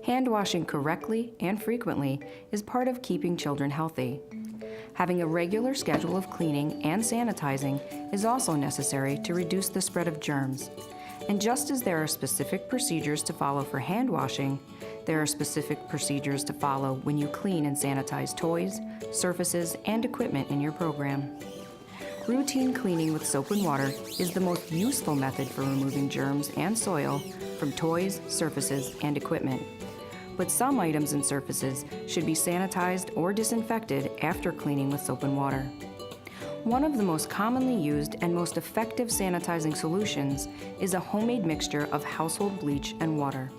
Hand washing correctly and frequently is part of keeping children healthy. Having a regular schedule of cleaning and sanitizing is also necessary to reduce the spread of germs. And just as there are specific procedures to follow for hand washing, there are specific procedures to follow when you clean and sanitize toys, surfaces, and equipment in your program. Routine cleaning with soap and water is the most useful method for removing germs and soil from toys, surfaces, and equipment. But some items and surfaces should be sanitized or disinfected after cleaning with soap and water. One of the most commonly used and most effective sanitizing solutions is a homemade mixture of household bleach and water.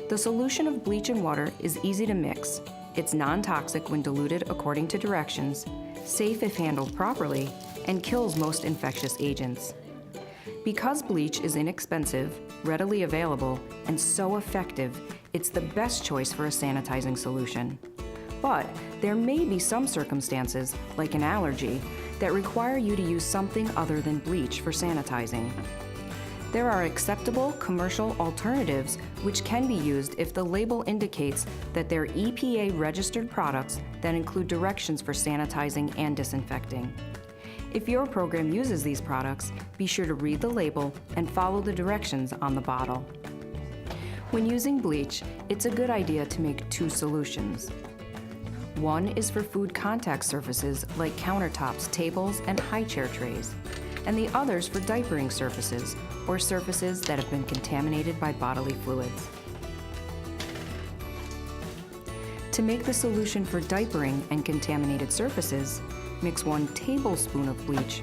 The solution of bleach and water is easy to mix. It's non-toxic when diluted according to directions, safe if handled properly, and kills most infectious agents. Because bleach is inexpensive, readily available, and so effective, it's the best choice for a sanitizing solution. But there may be some circumstances, like an allergy, that require you to use something other than bleach for sanitizing. There are acceptable commercial alternatives which can be used if the label indicates that they're EPA-registered products that include directions for sanitizing and disinfecting. If your program uses these products, be sure to read the label and follow the directions on the bottle. When using bleach, it's a good idea to make two solutions. One is for food contact surfaces like countertops, tables, and high chair trays, and the other's for diapering surfaces or surfaces that have been contaminated by bodily fluids. To make the solution for diapering and contaminated surfaces, mix 1 tablespoon of bleach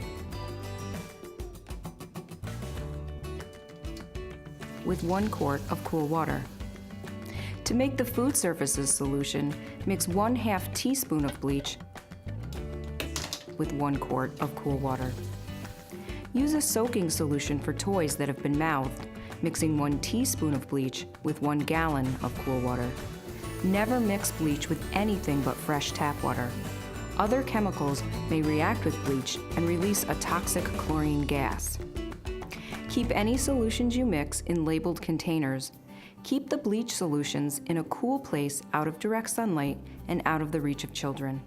with 1 quart of cool water. To make the food surfaces solution, mix 1/2 teaspoon of bleach with 1 quart of cool water. Use a soaking solution for toys that have been mouthed, mixing 1 teaspoon of bleach with 1 gallon of cool water. Never mix bleach with anything but fresh tap water. Other chemicals may react with bleach and release a toxic chlorine gas. Keep any solutions you mix in labeled containers. Keep the bleach solutions in a cool place out of direct sunlight and out of the reach of children.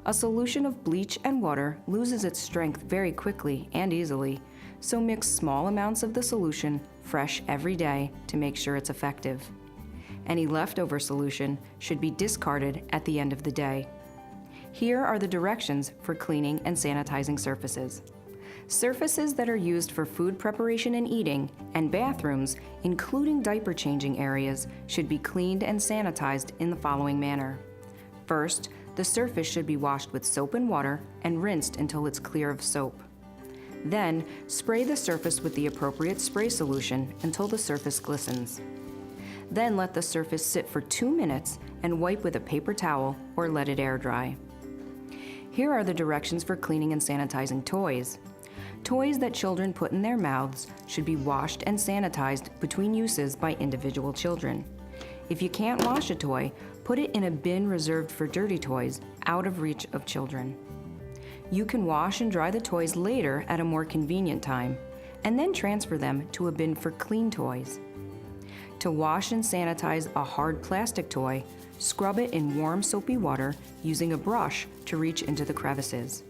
A solution of bleach and water loses its strength very quickly and easily, so mix small amounts of the solution fresh every day to make sure it's effective. Any leftover solution should be discarded at the end of the day. Here are the directions for cleaning and sanitizing surfaces. Surfaces that are used for food preparation and eating, and bathrooms, including diaper changing areas, should be cleaned and sanitized in the following manner. First, the surface should be washed with soap and water and rinsed until it's clear of soap. Then, spray the surface with the appropriate spray solution until the surface glistens. Then let the surface sit for 2 minutes and wipe with a paper towel or let it air dry. Here are the directions for cleaning and sanitizing toys. Toys that children put in their mouths should be washed and sanitized between uses by individual children. If you can't wash a toy, put it in a bin reserved for dirty toys, out of reach of children. You can wash and dry the toys later at a more convenient time, and then transfer them to a bin for clean toys. To wash and sanitize a hard plastic toy, scrub it in warm soapy water using a brush to reach into the crevices.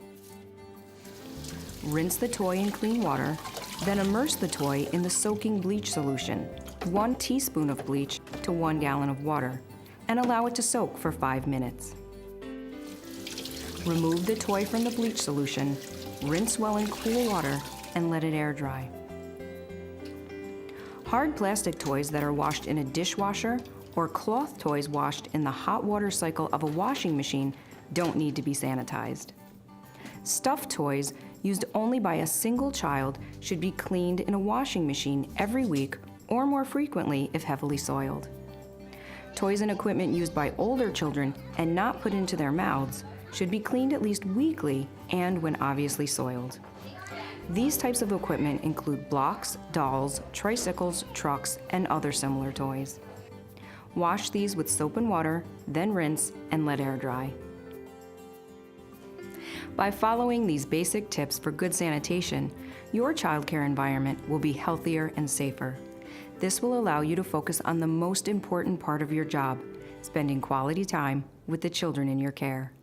Rinse the toy in clean water, then immerse the toy in the soaking bleach solution, 1 teaspoon of bleach to 1 gallon of water, and allow it to soak for 5 minutes. Remove the toy from the bleach solution, rinse well in cool water, and let it air dry. Hard plastic toys that are washed in a dishwasher or cloth toys washed in the hot water cycle of a washing machine don't need to be sanitized. Stuffed toys used only by a single child should be cleaned in a washing machine every week or more frequently if heavily soiled. Toys and equipment used by older children and not put into their mouths should be cleaned at least weekly and when obviously soiled. These types of equipment include blocks, dolls, tricycles, trucks, and other similar toys. Wash these with soap and water, then rinse and let air dry. By following these basic tips for good sanitation, your childcare environment will be healthier and safer. This will allow you to focus on the most important part of your job, spending quality time with the children in your care.